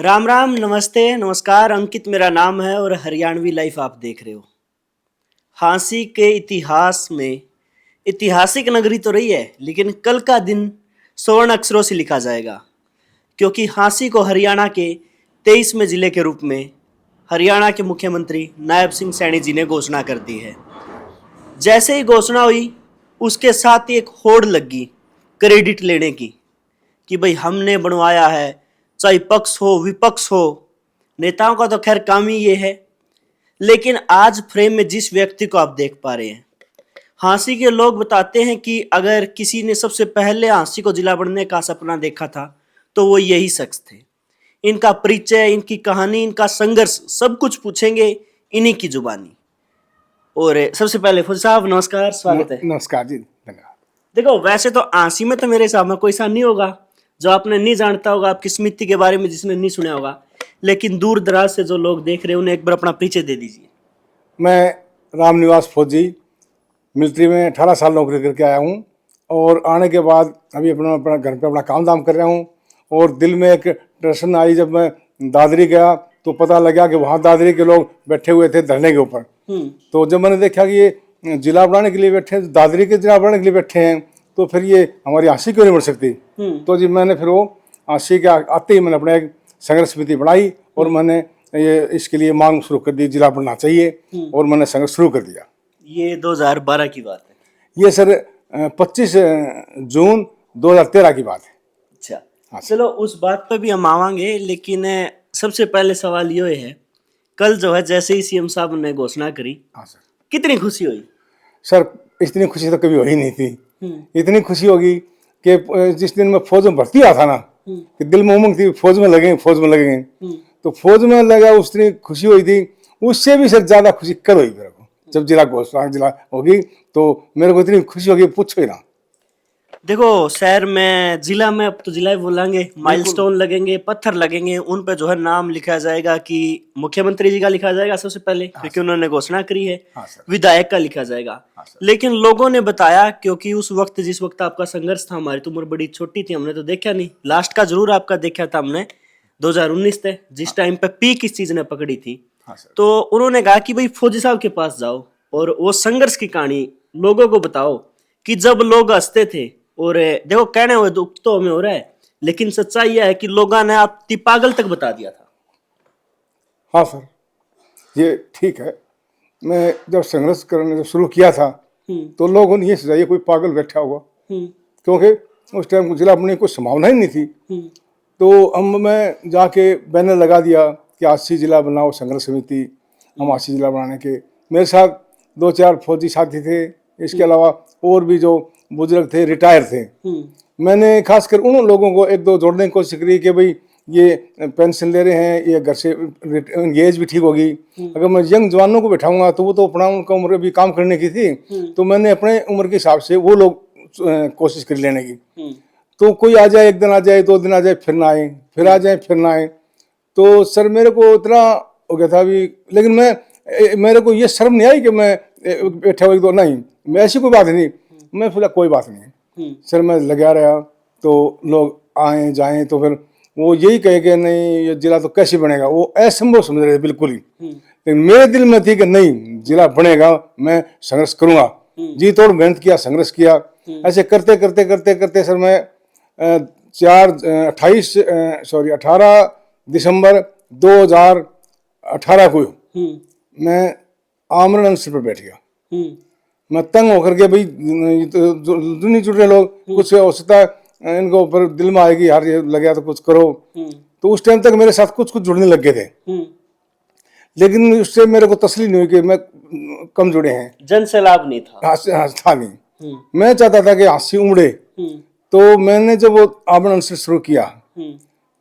राम राम, नमस्ते, नमस्कार। अंकित मेरा नाम है और हरियाणवी लाइफ आप देख रहे हो। हाँसी के इतिहास में ऐतिहासिक नगरी तो रही है, लेकिन कल का दिन स्वर्ण अक्षरों से लिखा जाएगा, क्योंकि हाँसी को हरियाणा के 23वें जिले के रूप में हरियाणा के मुख्यमंत्री नायब सिंह सैनी जी ने घोषणा कर दी है। जैसे ही घोषणा हुई, उसके साथ ही एक होड़ लगी क्रेडिट लेने की कि भाई हमने बनवाया है, चाहे पक्ष हो विपक्ष हो। नेताओं का तो खैर काम ही ये है। लेकिन आज फ्रेम में जिस व्यक्ति को आप देख पा रहे हैं, हाँसी के लोग बताते हैं कि अगर किसी ने सबसे पहले हाँसी को जिला बनने का सपना देखा था तो वो यही शख्स थे। इनका परिचय, इनकी कहानी, इनका संघर्ष सब कुछ पूछेंगे इन्हीं की जुबानी। और सबसे पहले फौजी साहब नमस्कार, स्वागत है। नमस्कार जी, धन्यवाद। देखो, वैसे तो हाँसी में तो मेरे हिसाब में कोई सा नहीं होगा जो आपने नहीं जानता होगा, आपकी स्मृति के बारे में जिसने नहीं सुना होगा। लेकिन दूर दराज से जो लोग देख रहे हैं उन्हें एक बार अपना परिचय दे दीजिए। मैं रामनिवास फौजी, मिलिट्री में 18 साल नौकरी करके आया हूँ और आने के बाद अभी अपना अपना घर पे अपना काम धाम कर रहा हूँ। और दिल में एक टेंशन आई, जब मैं दादरी गया तो पता लगा कि वहाँ दादरी के लोग बैठे हुए थे धरने के ऊपर। तो जब मैंने देखा कि ये जिला बनाने के लिए बैठे, दादरी के जिला बनाने के लिए बैठे हैं, तो फिर ये हमारी हाँसी क्यों नहीं बढ़ सकती। तो जी मैंने फिर वो हाँसी के आते ही मैंने अपना एक संघर्ष समिति बढ़ाई और मैंने ये इसके लिए मांग शुरू कर दी, जिला बनना चाहिए, और मैंने संघर्ष शुरू कर दिया। ये 2012 की बात है। ये सर 25 जून 2013 की बात है। अच्छा, हाँ चलो उस बात पर भी हम आवांगे, लेकिन सबसे पहले सवाल ये है, कल जो है जैसे ही सीएम साहब ने घोषणा करी, हाँ सर। कितनी खुशी हुई? सर इतनी खुशी तो कभी हुई नहीं थी। इतनी खुशी होगी कि जिस दिन मैं फौज में भर्ती हुआ था ना, कि दिल में उमंग थी फौज में लगेंगे, फौज में लगेंगे। तो फौज में लगा, उस दिन खुशी हुई थी। उससे भी सर ज्यादा खुशी कल हुई मेरे को, जब जिला घोषणा जिला होगी तो मेरे को इतनी खुशी होगी, पूछो ही ना। देखो, शहर में जिला में अब तो जिला ही बोलेंगे, माइलस्टोन लगेंगे, पत्थर लगेंगे, उन पर जो है नाम लिखा जाएगा कि मुख्यमंत्री जी का लिखा जाएगा सबसे पहले, क्योंकि उन्होंने घोषणा करी है। विधायक का लिखा जाएगा। लेकिन लोगों ने बताया, क्योंकि उस वक्त जिस वक्त आपका संघर्ष था, हमारी तो उम्र बड़ी छोटी थी, हमने तो देखा नहीं, लास्ट का जरूर आपका देखा था हमने, 2019 थे जिस टाइम पे पीक इस चीज ने पकड़ी थी। तो उन्होंने कहा कि भाई फौजी साहब के पास जाओ और वो संघर्ष की कहानी लोगों को बताओ कि जब लोग हंसते थे। और देखो, कहने हुए दुख तो हमें हो रहा है, लेकिन सच्चाई यह है कि लोगों ने आप पागल तक बता दिया था। हाँ सर, ये ठीक है। मैं जब संघर्ष करने शुरू किया था तो लोगों ने ये सोचा कोई पागल बैठा होगा, क्योंकि उस टाइम जिला बनने की कोई संभावना ही नहीं थी। तो हम मैं जाके बैनर लगा दिया कि हाँसी जिला बनाओ, संघर्ष समिति, हम हाँसी जिला बनाने के। मेरे साथ 2-4 फौजी साथी थे, इसके अलावा और भी जो बुजुर्ग थे, रिटायर थे। मैंने खासकर उन लोगों को एक दो जोड़ने की कोशिश करी कि भाई ये पेंशन ले रहे हैं, ये घर से एज भी ठीक होगी। अगर मैं यंग जवानों को बैठाऊंगा तो वो तो अपना उनका उम्र भी काम करने की थी, तो मैंने अपने उम्र के हिसाब से वो लोग कोशिश कर लेने की। तो कोई आ जाए, एक दिन आ जाए, 2 दिन आ जाए, फिर ना आए, फिर आ जाए, फिर ना आए। तो सर मेरे को इतना हो गया था अभी, लेकिन मेरे को ये शर्म नहीं आई कि मैं बैठा हुआ तो नहीं, मैं ऐसी कोई बात नहीं, मैं फिलहाल कोई बात नहीं सर, मैं लगा रहा। तो लोग आए जाएं तो फिर वो यही कहे कि नहीं ये जिला तो कैसे बनेगा, वो असंभव समझ रहे थे बिल्कुल ही। लेकिन मेरे दिल में थी कि नहीं, जिला बनेगा, मैं संघर्ष करूंगा। जी तोड़ मेहनत किया, संघर्ष किया। ऐसे करते करते करते करते सर मैं 18 दिसंबर 2018 को मैं आमरण अनशन पर बैठ गया। मैं तंग होकर के भाई तो नहीं जुड़ रहे लोग, कुछ हो सकता है इनको ऊपर दिल में आएगी, यार ये लग गया तो कुछ करो। तो उस टाइम तक मेरे साथ कुछ कुछ जुड़ने लग गए थे, लेकिन उससे मेरे को तसली नहीं हुई कि मैं कम जुड़े हैं। जन से लाभ नहीं था। था नहीं। मैं चाहता था कि हाँसी उमड़े। तो मैंने जब वो आमरण अनशन शुरू किया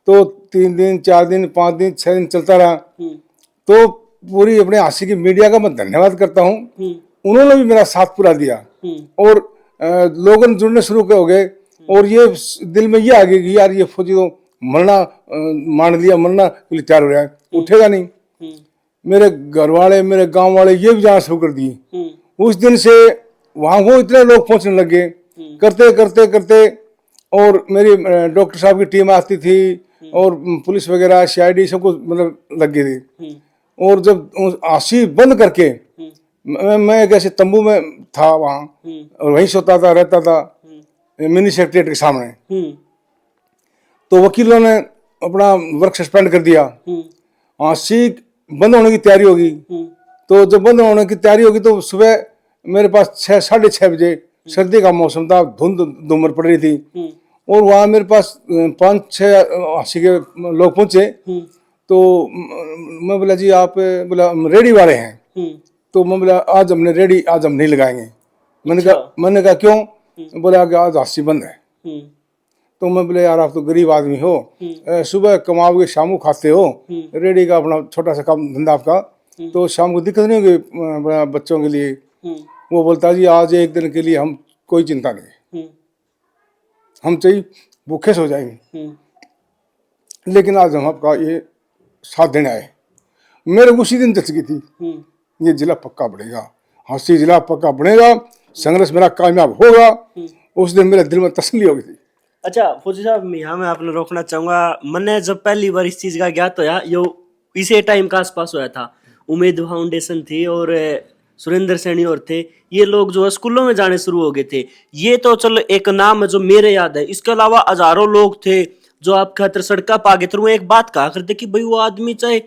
तो 3 दिन 4 दिन 5 दिन 6 दिन चलता रहा। तो पूरी अपने हाँसी की मीडिया का मैं धन्यवाद करता हूँ, उन्होंने भी मेरा साथ पूरा दिया और लोगों जुड़ने शुरू हो गए। और ये दिल में ये आ गई कि यार ये फौजी तो मरना मान लिया, मरना के लिए तैयार हो रहा है, उठेगा नहीं। मेरे घर वाले, मेरे गांव वाले ये भी जाना शुरू कर दिए। उस दिन से वहां वो इतने लोग पहुंचने लगे, करते करते करते। और मेरी डॉक्टर साहब की टीम आती थी, और पुलिस वगैरह सीआईडी सबको मतलब लग गई थी। और जब आशी बंद करके मैं एक ऐसे तंबू में था वहाँ, और वहीं सोता था, रहता था मिनी सेक्रेटरीट के सामने। तो वकीलों ने अपना वर्क सस्पेंड कर दिया। आशी बंद होने की तैयारी होगी, तो जब बंद होने की तैयारी होगी तो सुबह मेरे पास 6-6:30 बजे, सर्दी का मौसम था, धुंध धूमर पड़ रही थी, और वहाँ मेरे पास 5-6 आशी के लोग पहुंचे। तो मैं बोला जी आप, बोला हम रेडी वाले हैं। तो मैं बोला आज हमने रेडी, आज हम नहीं लगाएंगे। मैंने कहा क्यों? बोला कि आज आशी बंद है। तो मैं बोले यार आप तो गरीब आदमी हो, सुबह कमाओगे शाम को खाते हो, रेडी का अपना छोटा सा काम धंधा आपका, तो शाम को दिक्कत नहीं होगी बच्चों के लिए। वो बोलता जी आज एक दिन के लिए हम कोई चिंता नहीं, हम चाहिए भूखे सो जाएंगे, लेकिन आज हम आपका ये साथ देने आए। मेरे को उसी दिन जच गई थी ये जिला पक्का बढ़ेगा, हांसी जिला पक्का बढ़ेगा, संघर्ष मेरा कामयाब होगा। उस दिन मेरे दिल में तसल्ली हो गई थी। अच्छा फौजी साहब, यहाँ मैं आपने रोकना चाहूंगा। मैंने जब पहली बार इस चीज का ज्ञात होया, यो इसी टाइम का आसपास होया था। उम्मीद फाउंडेशन थी और सुरेंद्र सैनी और थे, ये लोग जो है स्कूलों में जाने शुरू हो गए थे। ये तो चलो एक नाम है जो मेरे याद है, इसके अलावा हजारों लोग थे जो आपके खातिर सड़का पा गए थे। वो एक बात कहा करते कि भाई वो आदमी चाहे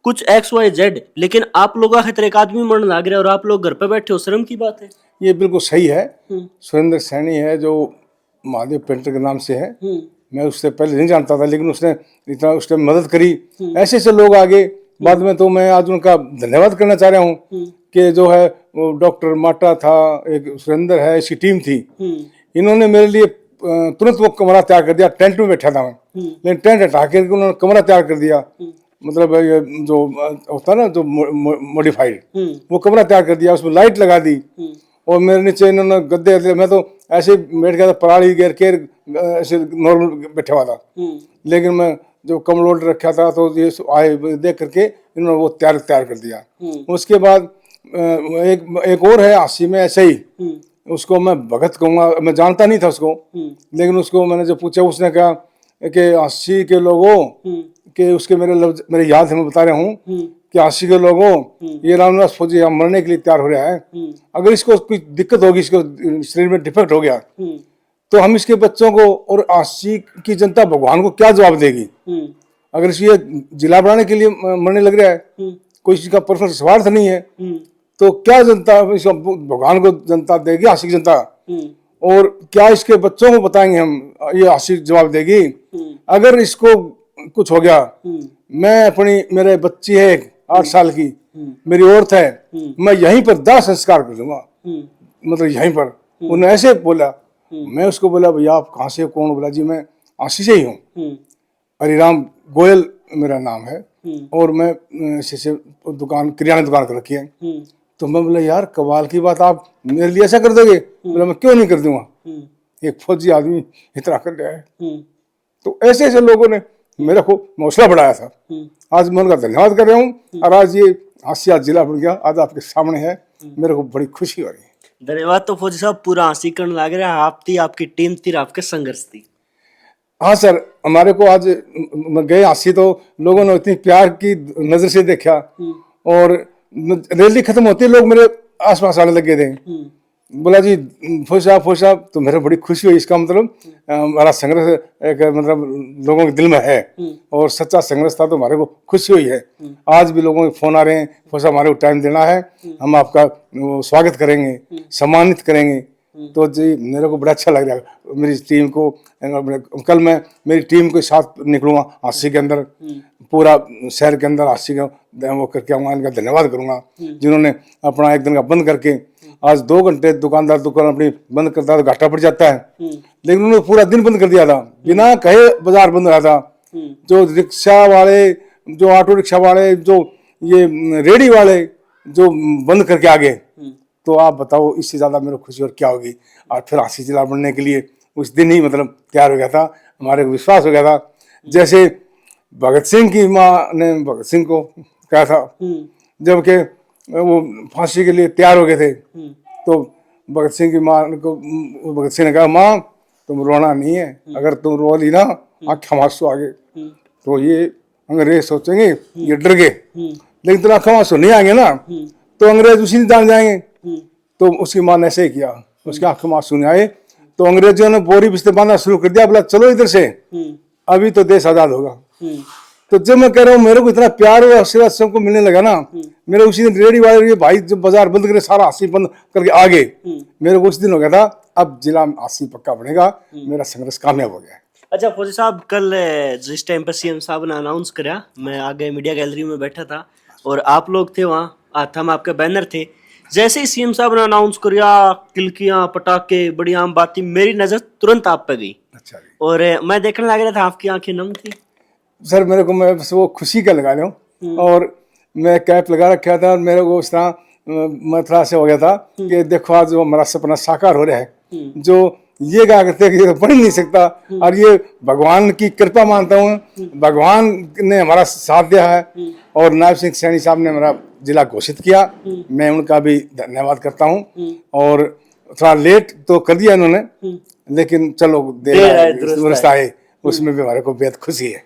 कुछ XYZ, लेकिन आप लोगों का खतरे एक आदमी मरने लग रहा है और आप लोग घर पे बैठे हो, शर्म की बात है। ये बिल्कुल सही है। सुरेंद्र सैनी है जो महादेव पेंटर के नाम से है, मैं उससे पहले नहीं जानता था, लेकिन उसने इतना उस टाइम मदद करी। ऐसे ऐसे लोग आगे बाद में, तो मैं आज उनका धन्यवाद करना चाह रहा हूँ कि जो है वो डॉक्टर माटा था, एक सुरेंद्र है, इसकी टीम थी, इन्होंने मेरे लिए तुरंत वो कमरा तैयार कर दिया। टेंट में बैठा था मैं, लेकिन टेंट हटा के उन्होंने कमरा तैयार कर दिया। मतलब ये जो होता है ना जो मॉडिफाइड, वो कमरा तैयार कर दिया, उसमें लाइट लगा दी, और मेरे नीचे इन्होंने गद्दे दिए। मैं तो ऐसे बैठ गया था, पराली घेर के ऐसे नॉर्मल बैठा हुआ था, लेकिन मैं जो कमलोड रखा था तो ये आए देख करके इन्होंने वो तैयार कर दिया। उसके बाद एक और है आशी में ऐसे ही, उसको मैं भगत कहूँगा, मैं जानता नहीं था उसको, लेकिन उसको मैंने जो पूछा उसने कहा कि आशी के लोगों के, उसके मेरे याद है, मैं बता रहा हूँ कि आशी के लोगों, ये रामनिवास फौजी यहाँ मरने के लिए तैयार हो रहा है, अगर इसको कोई दिक्कत होगी, इसको शरीर में डिफेक्ट हो गया, तो हम इसके बच्चों को और आशी की जनता भगवान को क्या जवाब देगी? अगर ये जिला बनाने के लिए मरने लग रहा है, कोई इसका पर्सनल स्वार्थ नहीं है, तो क्या जनता भगवान को जनता देगी, आशी की जनता, और क्या इसके बच्चों को बताएंगे हम, ये आशी जवाब देगी? अगर इसको कुछ हो गया, मैं अपनी, मेरे बच्ची है 8 साल की, मेरी औरत है, मैं यहीं पर दाह संस्कार कर दूंगा, मतलब यहीं पर। उन्होंने ऐसे बोला। मैं उसको बोला भैया आप कहाँ से, कौन? बोला जी मैं आशी से ही हूँ, हरिराम गोयल मेरा नाम है, और मैं ऐसे दुकान, किराना दुकान कर रखी है। तो मैं बोला यार कमाल की बात, आप मेरे लिए ऐसा कर दोगे? बोला मैं क्यों नहीं कर दूंगा, एक फौजी आदमी इतना कर रहा है। तो ऐसे ऐसे लोगों ने मेरे को हौसला बढ़ाया था। आज मैं उनका धन्यवाद कर रहा हूँ, और आज ये हासिया जिला बन गया, आज आपके सामने है, मेरे को बड़ी खुशी हो रही है। धन्यवाद। तो फौजी साहब पूरा हंसी करने लग रहा है, आप थी, आपकी टीम थी, आपके संघर्ष थी। हाँ सर, हमारे को आज गए हांसी तो लोगों ने इतनी प्यार की नजर से देखा, और रैली खत्म होती लोग मेरे आसपास आने लगे थे। बोला जी फौज साहब, तो मेरे बड़ी खुशी हुई। इसका मतलब हमारा संघर्ष एक मतलब लोगों के दिल में है, और सच्चा संघर्ष था, तो हमारे को खुशी हुई है। आज भी लोगों के फोन आ रहे हैं, फौज साहब हमारे को टाइम देना है, हम आपका स्वागत करेंगे, सम्मानित करेंगे। तो जी मेरे को बड़ा अच्छा लग रहा है। मेरी टीम को, कल मैं मेरी टीम के साथ निकलूंगा हांसी के अंदर, पूरा शहर के अंदर हांसी का वो करके आऊँगा। इनका धन्यवाद करूंगा जिन्होंने अपना एक दिन का बंद करके, आज 2 घंटे दुकानदार दुकान अपनी बंद करता है तो घाटा पड़ जाता है, लेकिन उन्होंने पूरा दिन बंद कर दिया था, बिना कहे बाजार बंद रहा था। जो रिक्शा वाले, जो ऑटो रिक्शा वाले, जो ये रेडी वाले जो बंद करके आ गए, तो आप बताओ इससे ज्यादा मेरे को खुशी और क्या होगी। और फिर हांसी जिला बनने के लिए उस दिन ही मतलब तैयार हो गया था, हमारे को विश्वास हो गया था। जैसे भगत सिंह की माँ ने भगत सिंह को कहा था, जबकि वो फांसी के लिए तैयार हो गए थे, तो भगत सिंह की माँ को भगत सिंह ने कहा माँ तुम रोना नहीं है, अगर तुम रो ली ना आँखें आंसू आ गए, तो ये अंग्रेज सोचेंगे ये डर गए, लेकिन तेरा आंखों में आंसू नहीं आएंगे ना तो अंग्रेज उसी ने जान जाएंगे। तो उसकी माँ ने ऐसे ही किया, उसकी आंखों में आंसू नहीं आए तो अंग्रेजों ने बोरी बिस्तर बांधना शुरू कर दिया, बोला चलो इधर से, अभी तो देश आजाद होगा। तो जब मैं कह रहा हूँ मेरे को इतना प्यार और आशीर्वाद सबको मिलने लगा ना, मेरे उसी दिन रेडी वाले भाई जब बाजार बंद करे सारा हासी बंद करके आ गए, मेरे को उस दिन हो गया था अब जिला हासी पक्का बनेगा, मेरा संघर्ष कामयाब हो गया। अच्छा फौजी साहब, कल जिस टाइम पर सीएम साहब ने अनाउंस करा, मैं आगे मीडिया गैलरी में बैठा था और आप लोग थे वहाँ, हाथ में आपके बैनर थे। जैसे ही सीएम साहब ने अनाउंस किया, तिलकियां पटाखे बड़ी आम बात थी, मेरी नजर तुरंत आप पे गई। अच्छा जी। और मैं देखने लग रहा था आपकी आंखें नम थी। सर मेरे को, मैं बस वो खुशी का लगा रहा हूँ, और मैं कैप लगा रखा था और मेरे को उस तरह मतलब से हो गया था कि देखो आज वो हमारा सपना साकार हो रहा है, जो ये क्या करते हैं कि पढ़ नहीं सकता, और ये भगवान की कृपा मानता हूँ, भगवान ने हमारा साथ दिया है और नायब सिंह सैनी साहब ने हमारा जिला घोषित किया, मैं उनका भी धन्यवाद करता हूँ। और थोड़ा लेट तो कर दिया इन्होंने, लेकिन चलो दुरुस्त आए, उसमें भी हमारे को बेहद खुशी है।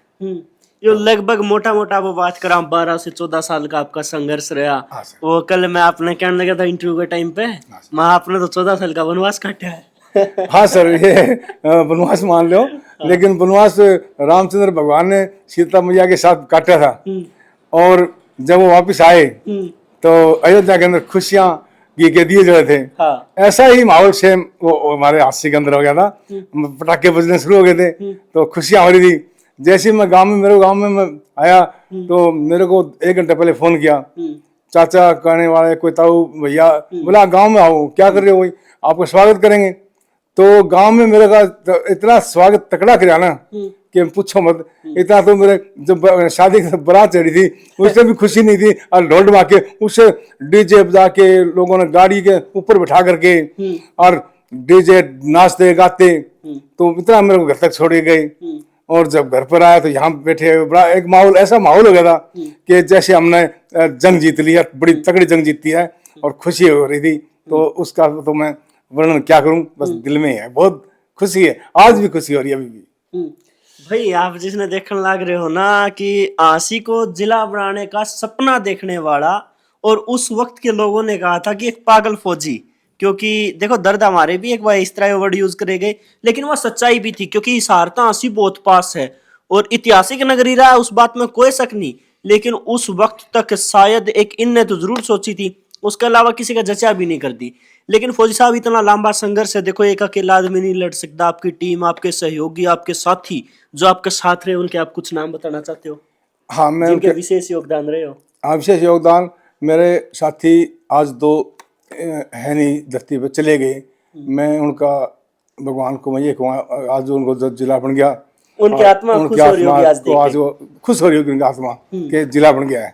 जो लगभग मोटा मोटा वो बात करा 12 से 14 साल का आपका संघर्ष रहा, वो कल मैं आपने कहने लगा था इंटरव्यू के टाइम पे, माँ आपने तो 14 साल का वनवास काटा है। हाँ सर, ये वनवास मान लो, लेकिन वनवास रामचंद्र भगवान ने सीता मैया के साथ काटा था, और जब वो वापस आए तो अयोध्या के अंदर खुशियां के दिए जो थे। हाँ। ऐसा ही माहौल सेम वो हमारे हास्य के अंदर हो गया था, पटाखे बजने शुरू हो गए थे तो खुशियां हो रही थी। जैसे मैं गांव में, मेरे गांव में मैं आया तो मेरे को 1 घंटे पहले फोन किया, चाचा कहने वाले कोई ताऊ भैया, बोला गांव में आओ, क्या कर रहे हो, आपको स्वागत करेंगे। तो गांव में मेरे का इतना स्वागत तकड़ा किया ना कि पूछो मत, इतना तो मेरे जब शादी की बारात चढ़ी थी उससे भी खुशी नहीं थी, और ढोल डमा के उससे डीजे बजा के लोगों ने गाड़ी के ऊपर बैठा करके और डीजे नाचते गाते, तो इतना मेरे को घर तक छोड़ गए। और जब घर पर आया तो यहाँ बैठे बड़ा एक माहौल, ऐसा माहौल हो गया था कि जैसे हमने जंग जीत लिया, बड़ी तगड़ी जंग जीती है, और खुशी हो रही थी। तो उसका तो मैं वर्णन क्या करूं, बस दिल में है, बहुत खुशी है, आज भी खुशी हो रही है अभी भी। भाई आप जिसने देखने लग रहे हो ना कि आसी को जिला बनाने का सपना देखने वाला, और उस वक्त के लोगों ने कहा था कि एक पागल फौजी, क्योंकि देखो दर्द हमारे भी एक बार इस तरह वर्ड यूज करे गए, लेकिन वह सच्चाई भी थी, क्योंकि सहारता आसी बहुत पास है और ऐतिहासिक नगरी रहा है, उस बात में कोई शक नहीं। लेकिन उस वक्त तक शायद एक इनने तो जरूर सोची थी, उसके अलावा किसी का जचा भी नहीं करती। लेकिन फौजी साहब इतना लंबा संघर्ष है, देखो एक अकेला आदमी नहीं लड़ सकता, आपकी टीम, आपके सहयोगी, आपके साथी जो आपके साथ रहे, उनके आप कुछ नाम बताना चाहते हो? हाँ, मैं जिनके विशेष योगदान रहे हो। हाँ, विशेष योगदान मेरे साथी आज 2 है नहीं, धरती पर चले गए, मैं उनका भगवान को मैं ये कहूँ, आज जो उनको जिला बन गया, उनकी आत्मा खुश हो रही होगी आज देख के। आज वो खुश हो रही होगी उनकी आत्मा के जिला बन गया है।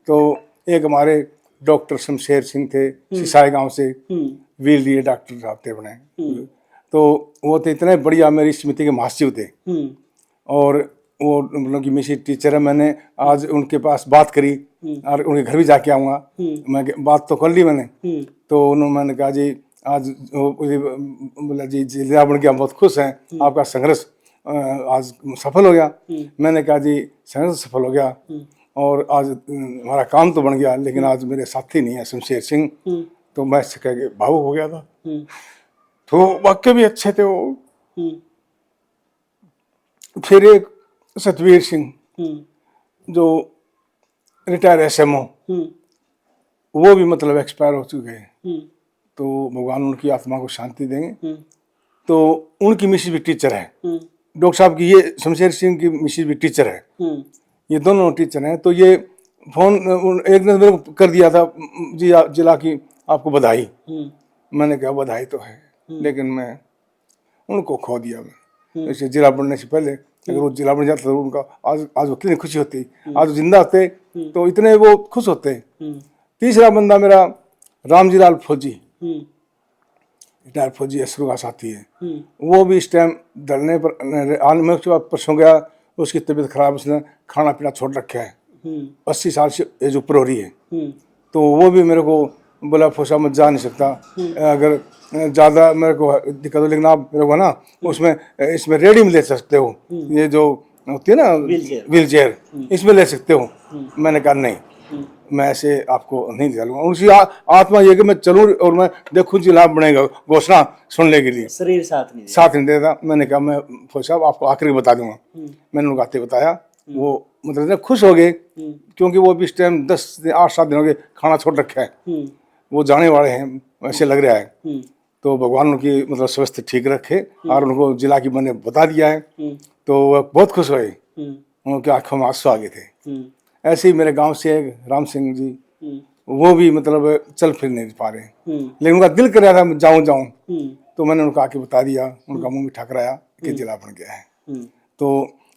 तो एक हमारे डॉक्टर शमशेर सिंह थे, सिसाई गांव से, वीर लिए डॉक्टर साहब थे बने, तो वो तो इतने बढ़िया मेरी समिति के महासचिव थे, और वो मतलब की मिसी टीचर है। मैंने आज उनके पास बात करी और उनके घर भी जाके आऊँगा, मैं बात तो कर ली मैंने, तो उन्होंने मैंने कहा जी आज बोला जी जिला बन के हम बहुत खुश हैं, आपका संघर्ष आज सफल हो गया। मैंने कहा जी संघर्ष सफल हो गया और आज हमारा काम तो बन गया, लेकिन आज मेरे साथी नहीं है शमशेर सिंह, तो मैं कह के भावुक हो गया था। तो वाक्य भी अच्छे थे वो। फिर एक सतवीर सिंह जो रिटायर SMO, वो भी मतलब एक्सपायर हो चुके हैं, तो भगवान उनकी आत्मा को शांति देंगे। तो उनकी मिसेज भी टीचर है, डॉक्टर साहब की, ये शमशेर सिंह की मिसेज भी टीचर है, ये दोनों टीचर हैं। तो ये फोन एक दिन मेरे को कर दिया था, जी जिला की आपको बधाई। मैंने कहा बधाई तो है, लेकिन मैं उनको खो दिया। मैं जैसे जिला बनने से पहले अगर वो जिला बन जाता तो उनका आज वो कितनी खुशी होती, आज जिंदा होते तो इतने वो खुश होते। तीसरा बंदा मेरा रामजी लाल फौजी, रिटायर फौजी SRO का साथी है, वो भी इस टाइम धरने पर आने उसके बाद परसों गया, उसकी तबीयत खराब, उसने खाना पीना छोड़ रखा है, 80 साल से एज ऊपर हो रही है। तो वो भी मेरे को बोला फौसा मैं जा नहीं सकता, अगर ज़्यादा मेरे को दिक्कत हो, लेकिन आप मेरे को ना उसमें इसमें रेडी में ले सकते हो, ये जो होती है ना व्हील चेयर, इसमें ले सकते हो। मैंने कहा नहीं, मैं ऐसे आपको नहीं चलूंगा। उसी आत्मा ये कि मैं चलूं और मैं देखूं जिला बनेगा, घोषणा सुनने के लिए शरीर साथ नहीं देता। मैंने कहा मैं फौज साहब आपको आखिरी बता दूंगा। मैंने उनको आते बताया, वो मतलब खुश हो गए, क्योंकि वो भी इस टाइम 8-7 दिन हो गए खाना छोड़ रखा है, वो जाने वाले हैं ऐसे लग रहा है। तो भगवान उनकी मतलब स्वास्थ्य ठीक रखे और उनको जिला की मैंने बता दिया है, तो वो बहुत खुश हुए, उनकी आंखों में आंसू आ गए थे। ऐसे ही मेरे गांव से एक राम सिंह जी, वो भी मतलब चल फिर नहीं पा रहे, लेकिन उनका दिल कर रहा था मैं जाऊं, तो मैंने उनको आके बता दिया, उनका मुंह मीठा कराया कि जिला बन गया है। तो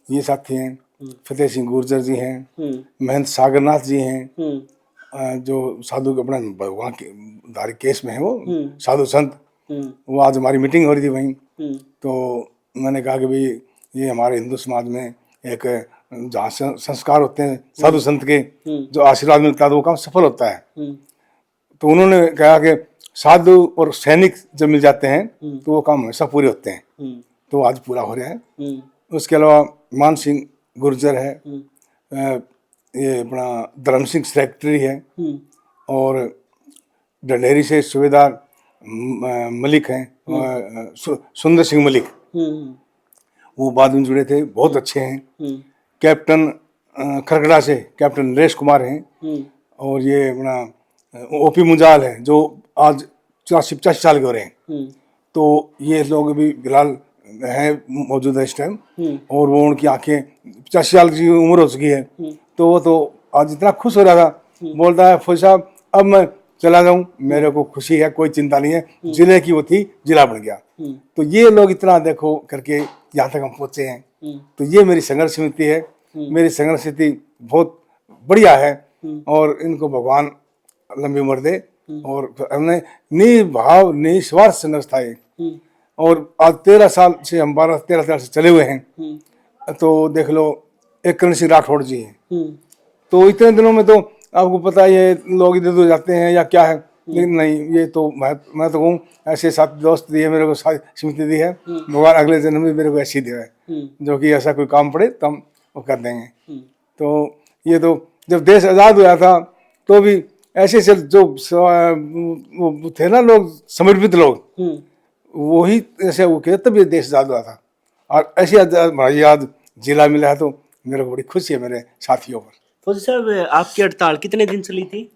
ये साथी हैं, फतेह सिंह गुर्जर जी हैं, महंत सागरनाथ जी हैं, जो साधु अपना भगवान के धारी केस में है, वो साधु संत, वो आज हमारी मीटिंग हो रही थी वहीं। तो मैंने कहा कि भाई ये हमारे हिंदू समाज में एक जहाँ संस्कार होते हैं साधु संत के, जो आशीर्वाद मिलता है तो वो काम सफल होता है। तो उन्होंने कहा कि साधु और सैनिक जब मिल जाते हैं तो वो काम हमेशा पूरे होते हैं, तो आज पूरा हो रहा है। उसके अलावा मान सिंह गुर्जर है, ये अपना धर्म सिंह सेक्रेटरी है, और ढंढेरी से सूबेदार मलिक हैं, सुंदर सिंह मलिक, वो बाद में जुड़े थे, बहुत अच्छे हैं। कैप्टन खरगड़ा से कैप्टन नरेश कुमार हैं, और ये अपना ओपी मुंजाल है जो आज 84-85 साल के हो रहे हैं। तो ये लोग भी फिलहाल हैं मौजूद है इस टाइम, और वो उनकी आंखें 85 साल की उम्र हो चुकी है, तो वो तो आज इतना खुश हो रहा था, बोलता है फौज साहब अब मैं चला जाऊं, मेरे को खुशी है, कोई चिंता नहीं है, जिले की वो थी, जिला बन गया। तो ये लोग इतना देखो करके यहाँ तक हम पहुंचे हैं, तो ये मेरी संघर्ष समिति है। मेरी संघर्ष समिति बहुत बढ़िया है, और इनको भगवान लंबी उम्र दे, और हमने निभाव निस्वार्थ संघर्ष था ये, और आज 13 साल से हम 12-13 साल से चले हुए हैं। तो देख लो, एक करण सिंह राठौड़ जी हैं, तो इतने दिनों में तो आपको पता ही है लोग इधर उधर जाते हैं या क्या है, लेकिन नहीं, ये तो मैं तो कहूँ ऐसे साथी दोस्त दिए मेरे को, समिति दी है, भगवान अगले जन्म में मेरे को ऐसी दिया है जो कि ऐसा कोई काम पड़े तो हम वो कर देंगे। तो ये तो जब देश आज़ाद हुआ था तो भी ऐसे से जो वो थे ना लोग समर्पित लोग, वही ऐसे वो किया तब ये देश आज़ाद हुआ था, और ऐसे आज जिला मिला है, तो मेरे को बड़ी खुशी है मेरे साथियों पर। फौजी साहब, आपकी हड़ताल कितने दिन चली थी?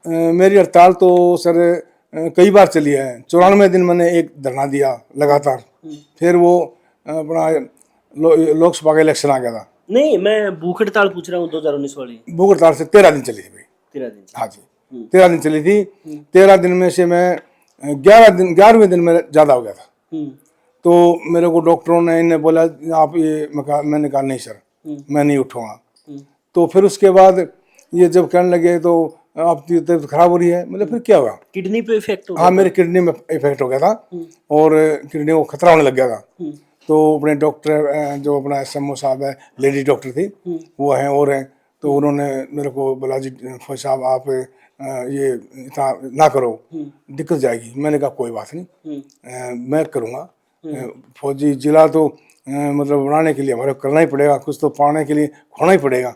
मेरी हड़ताल तो सर कई बार चली है। 94 दिन मैंने एक धरना दिया लगातार, फिर वो अपना लोकसभा का इलेक्शन आ गया था। नहीं, मैं भूख हड़ताल पूछ रहा हूँ 2019 वाली। भूख हड़ताल से 13 दिन चली थी भाई। 13 दिन? हाँ जी, 13 दिन चली थी। 13 दिन में से मैं 11वें दिन में ज़्यादा हो गया था, तो मेरे को डॉक्टरों ने इन्हें बोला आप ये, मैंने कहा नहीं सर, मैं नहीं उठूँगा। तो फिर उसके बाद ये जब कहने लगे तो आपकी तबीयत खराब हो रही है, मतलब फिर क्या हुआ? किडनी पे इफेक्ट हो गया? हाँ, मेरे किडनी में इफेक्ट हो गया था, और किडनी को खतरा होने लग गया था। तो अपने डॉक्टर जो अपना SMO साहब है, लेडी डॉक्टर थी, वो हैं और हैं, तो उन्होंने मेरे को बोला जी फौज साहब आप ये इतना ना करो, दिक्कत जाएगी। मैंने कहा कोई बात नहीं, मैं करूँगा। फौजी जिला तो मतलब बनाने के लिए हमारे करना ही पड़ेगा, कुछ तो पाने के लिए खोना ही पड़ेगा।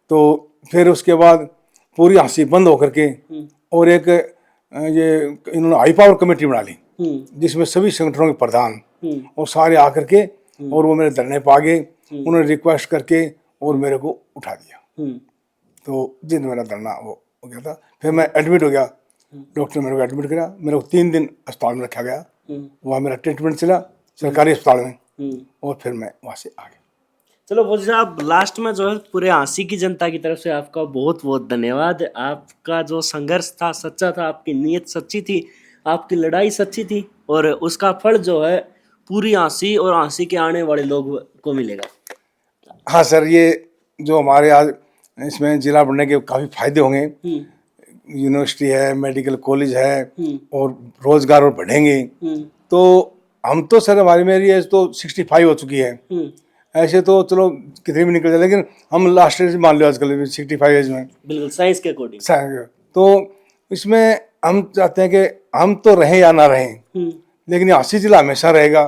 तो फिर उसके बाद पूरी हंसी बंद होकर के, और एक ये इन्होंने हाई पावर कमेटी बना ली, जिसमें सभी संगठनों के प्रधान और सारे आकर के, और वो मेरे धरने पर आ गए, उन्होंने रिक्वेस्ट करके और मेरे को उठा दिया। तो जिन मेरा धरना वो हो गया था, फिर मैं एडमिट हो गया, डॉक्टर मेरे को एडमिट करा, मेरे को 3 दिन अस्पताल में रखा गया, वहाँ मेरा ट्रीटमेंट चला सरकारी अस्पताल में, और फिर मैं वहाँ से आ गया। चलो फौजी साहब, लास्ट में जो है पूरे हांसी की जनता की तरफ से आपका बहुत बहुत धन्यवाद। आपका जो संघर्ष था सच्चा था, आपकी नीयत सच्ची थी, आपकी लड़ाई सच्ची थी, और उसका फल जो है पूरी हांसी और हांसी के आने वाले लोग को मिलेगा। हाँ सर, ये जो हमारे आज इसमें जिला बनने के काफ़ी फायदे होंगे। यूनिवर्सिटी है, मेडिकल कॉलेज है, और रोजगार और बढ़ेंगे। तो हम तो सर, हमारी मेरी एज तो 65 हो चुकी है, ऐसे तो चलो कितनी भी निकल जाए, लेकिन हम लास्ट एज मान लो आजकल 65 एज में, बिल्कुल साइंस के अकॉर्डिंग। तो इसमें हम चाहते हैं कि हम तो रहें या ना रहें, लेकिन हांसी जिला हमेशा रहेगा।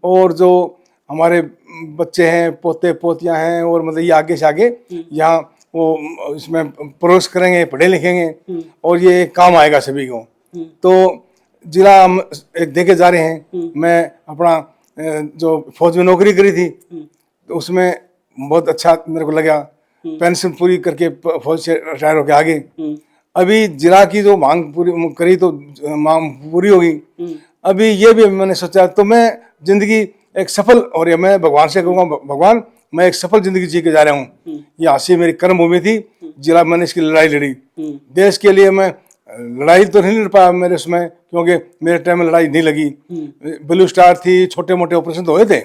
और जो हमारे बच्चे हैं, पोते पोतियां हैं, और मतलब ये आगे से आगे यहाँ वो इसमें प्रोग्रेस करेंगे, पढ़े लिखेंगे और ये काम आएगा सभी को। तो जिला हम एक देके जा रहे हैं। मैं अपना जो फौज में नौकरी करी थी तो उसमें बहुत अच्छा मेरे को लगा, पेंशन पूरी करके फौज से रिटायर होके आगे। अभी जिला की जो मांग पूरी करी तो मांग पूरी होगी। अभी ये भी मैंने सोचा, तो मैं जिंदगी एक सफल, और ये मैं भगवान से कहूँगा, भगवान मैं एक सफल जिंदगी जी के जा रहा हूँ। ये हासिल मेरी कर्म भूमि थी, जिला मैंने इसकी लड़ाई लड़ी। देश के लिए मैं लड़ाई तो नहीं लड़ पाया मेरे उसमें, क्योंकि मेरे टाइम में लड़ाई नहीं लगी। ब्लू स्टार थी, छोटे मोटे ऑपरेशन तो हुए थे,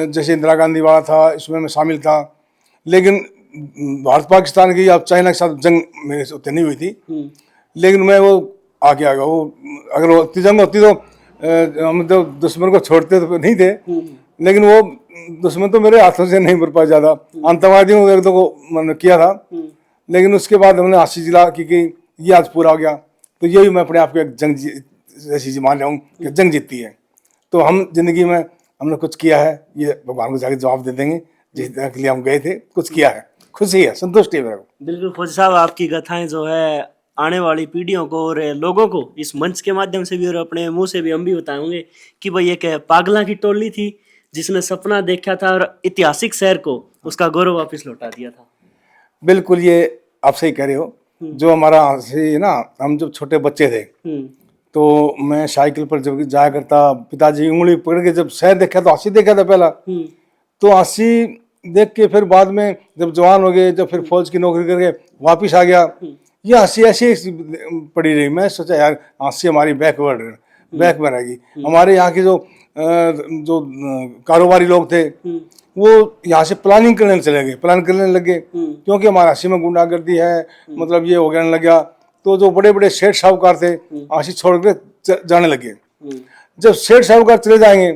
जैसे इंदिरा गांधी वाला था, इसमें मैं शामिल था। लेकिन भारत पाकिस्तान की, अब चाइना के साथ जंग मेरे से उतनी नहीं हुई थी, लेकिन मैं वो आगे आ गया। वो अगर होती जंग होती तो हम तो दुश्मन को छोड़ते तो नहीं थे, लेकिन वो दुश्मन तो मेरे हाथों से नहीं मर पाया ज्यादा। आतंकवादियों को एक दो को मैंने किया था, लेकिन उसके बाद हमने हासिल जिला की ये आज पूरा हो गया। तो यही मैं अपने आप को एक जंग जैसी मान रहा हूँ कि जंग जीती है। तो हम जिंदगी में हमने कुछ किया है, ये भगवान को जाके जवाब दे देंगे। जिस तरह के लिए हम गए थे, कुछ किया है, खुशी है, संतुष्टि है मेरे को। बिल्कुल फौजी साहब, आपकी कथाएं जो है आने वाली पीढ़ियों को और लोगों को इस मंच के माध्यम से भी और अपने मुंह से भी हम भी बताएंगे कि भाई एक पागला की टोली थी जिसने सपना देखा था और ऐतिहासिक शहर को उसका गौरव वापस लौटा दिया था। बिल्कुल, ये आप सही कह रहे हो। जो हमारा से ना, हम जब छोटे बच्चे थे तो मैं साइकिल पर जब जाया करता, पिताजी उंगली पकड़ के जब शहर देखा तो हांसी देखा था पहला। तो हांसी देख के फिर बाद में जब जवान हो गए, जब फिर फौज की नौकरी करके वापिस आ गया, ये हंसी ऐसी पड़ी रही। मैं सोचा यार हंसी हमारी बैक में रहेगी। हमारे यहाँ के जो कारोबारी लोग थे वो यहाँ से प्लानिंग करने चले गए, प्लान करने लगे, क्योंकि हमारा हंसी में गुंडागर्दी है, मतलब ये हो गया लगा। तो जो बड़े बड़े सेठ साहूकार थे हंसी छोड़ के जाने लगे। जब सेठ साहूकार चले जाएंगे,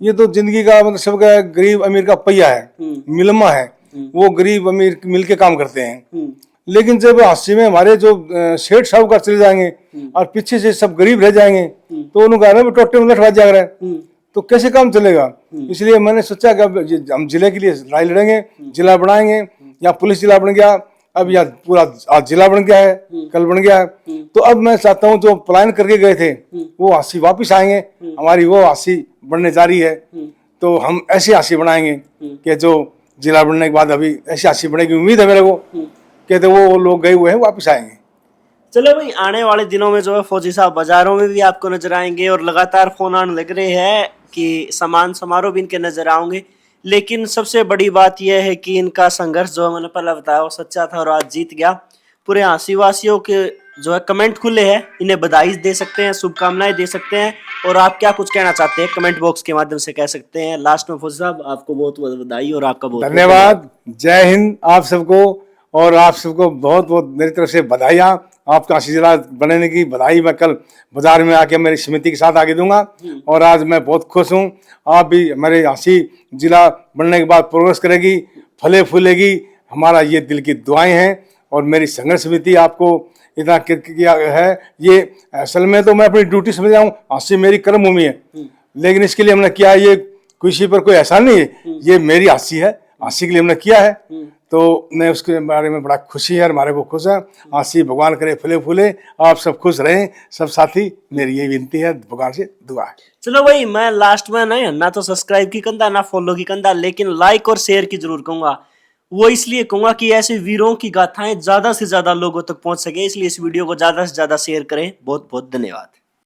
ये तो जिंदगी का मतलब सबका गरीब अमीर का पहिया है, मिलमा है, वो गरीब अमीर मिलके काम करते हैं। लेकिन जब हांसी में हमारे जो सेठ साहूकार चले जाएंगे और पीछे से सब गरीब रह जाएंगे, तो उन्होंने टोटे में लठवा जा रहा है, तो कैसे काम चलेगा। इसलिए मैंने सोचा कि अब हम जिले के लिए लड़ाई लड़ेंगे, जिला बनाएंगे। या पुलिस जिला बन गया, अब यहाँ पूरा आज जिला बन गया है, कल बन गया है। तो अब मैं चाहता हूँ जो प्लान करके गए थे वो हांसी वापिस आएंगे, हमारी वो हांसी बढ़ने जा रही है। तो हम ऐसी हांसी बनाएंगे कि जो जिला बनने के बाद अभी ऐसी हांसी बनेगी, उम्मीद है मेरे को कि तो वो लोग गए हुए हैं वापिस आएंगे। चलो भाई, आने वाले दिनों में जो है फौजी साहब बाजारों में भी आपको नजर आएंगे और लगातार फोन आने लग रहे हैं कि सामान समारोह भी इनके नजर आएंगे। लेकिन सबसे बड़ी बात यह है कि इनका संघर्ष जो मैंने पहले बताया वो सच्चा था और आज जीत गया। पूरे हांसी वासियों के जो है कमेंट खुले हैं, इन्हें बधाई दे सकते हैं, शुभकामनाएं दे सकते हैं। और आप क्या कुछ कहना चाहते हैं कमेंट बॉक्स के माध्यम से कह सकते हैं। लास्ट में फौजी साहब आपको बहुत बहुत बधाई और आपका बहुत धन्यवाद। जय हिंद आप सबको, और आप सबको बहुत बहुत मेरी तरफ से बधाइयाँ। आपका हांसी जिला बनने की बधाई मैं कल बाजार में आके मेरी समिति के साथ आगे दूंगा। और आज मैं बहुत खुश हूँ, आप भी हमारे हांसी जिला बनने के बाद प्रोग्रेस करेगी, फले फूलेगी, हमारा ये दिल की दुआएं हैं। और मेरी संघर्ष समिति आपको इतना किया है, ये असल में तो मैं अपनी ड्यूटी समझ रहा हूँ, हांसी मेरी कर्म भूमि है, लेकिन इसके लिए हमने किया है, ये किसी पर कोई एहसान नहीं है, ये मेरी हांसी है, हांसी के लिए हमने किया है। तो मैं उसके बारे में बड़ा खुशी है, हमारे को खुश है। हांसी भगवान करे फले फूले, आप सब खुश रहें सब साथी, मेरी यही विनती है, भगवान से दुआ है। चलो भाई, मैं लास्ट में नहीं ना तो सब्सक्राइब की कंधा ना फॉलो की कंधा, लेकिन लाइक और शेयर की जरूर कहूंगा। वो इसलिए कहूंगा कि ऐसे वीरों की गाथाएं ज्यादा से ज्यादा लोगों तक पहुंच सके, इसलिए इस वीडियो को ज्यादा से ज्यादा शेयर करें। बहुत बहुत धन्यवाद।